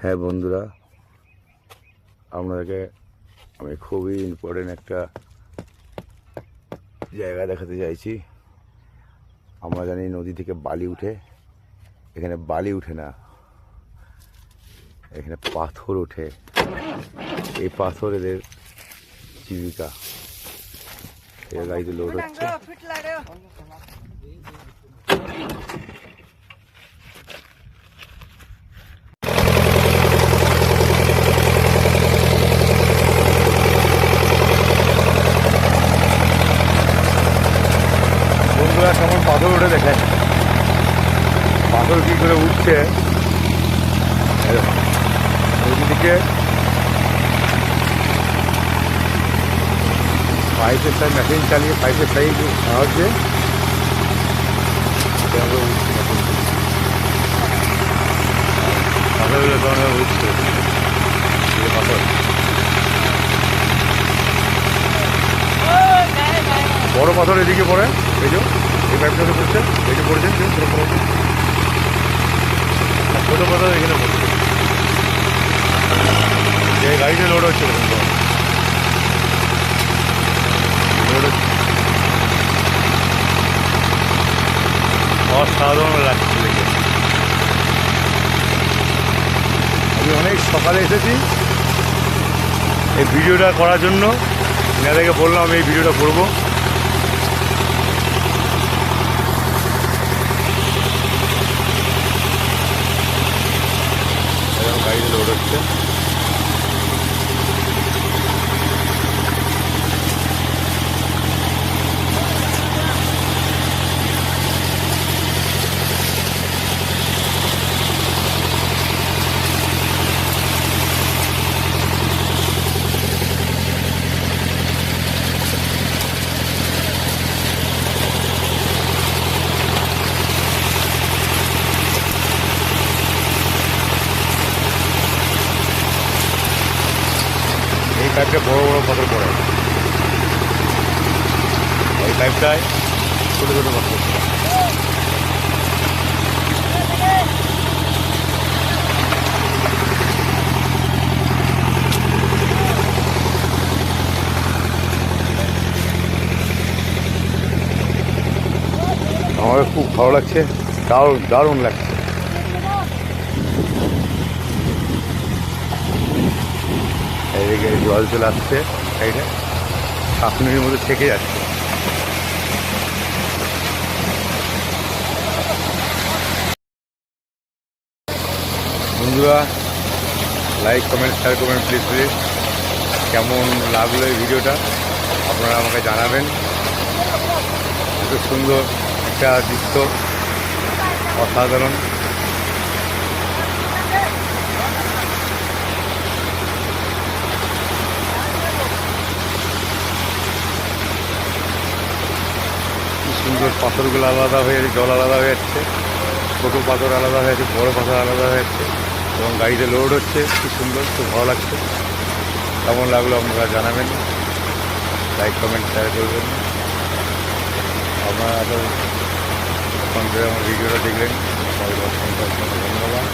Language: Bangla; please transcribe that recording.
হ্যাঁ বন্ধুরা, আপনাদেরকে আমি খুবই ইম্পর্টেন্ট একটা জায়গা দেখাতে চাইছি। আমরা জানি নদী থেকে বালি উঠে, এখানে বালি উঠে না, এখানে পাথর ওঠে। এই পাথর এদের জীবিকা। এই গাড়িতে লোড হচ্ছে। বন্ধুরা কেমন পাথর উঠে দেখেন, পাথর কি করে উঠছে নদী থেকে। পাইপের সাইড মেশিন চালিয়ে পাইপের সাইড সাহায্যে পাথরগুলো ধরনের উঠছে। পাথর বড় পাথর এদিকে পড়ে, এই যে এই পাইপটাতে পড়ছে, এই যে পড়ছেন ছোটো পাথর এখানে পড়ছে। এই গাড়িতে লোড হচ্ছে, অসাধারণ লাগছে দেখে। আমি অনেক সকালে এসেছি এই ভিডিওটা করার জন্য। এনাদেরকে বললাম আমি এই ভিডিওটা করবো। গাড়িতে লোড হচ্ছে। এই পাইপটা বড় বড় পাথর পড়ে, এই পাইপটায় ছোটো ছোটো পাথর পড়ে। আমাকে খুব ভালো লাগছে, দারুণ লাগছে। এইদিকে জল চলে আসছে সাইডে, শাসনের মধ্যে থেকে যাচ্ছে। বন্ধুরা লাইক কমেন্ট শেয়ার করবেন প্লিজ। কেমন লাগলো এই ভিডিওটা আপনারা আমাকে জানাবেন। এত সুন্দর একটা দৃশ্য, অসাধারণ। সুন্দর পাথরগুলো আলাদা হয়ে যাচ্ছে, জল আলাদা হয়ে যাচ্ছে, ছোটো পাথর আলাদা হয়ে যাচ্ছে, বড়ো পাথর আলাদা হয়ে যাচ্ছে এবং গাড়িতে লোড হচ্ছে। খুব সুন্দর, খুব ভালো লাগছে। কেমন লাগলো আপনারা জানাবেন, লাইক কমেন্ট শেয়ার করবেন। আপনারা এতক্ষণ ধরে আমার ভিডিওটা দেখলেন, সবাই ধন্যবাদ।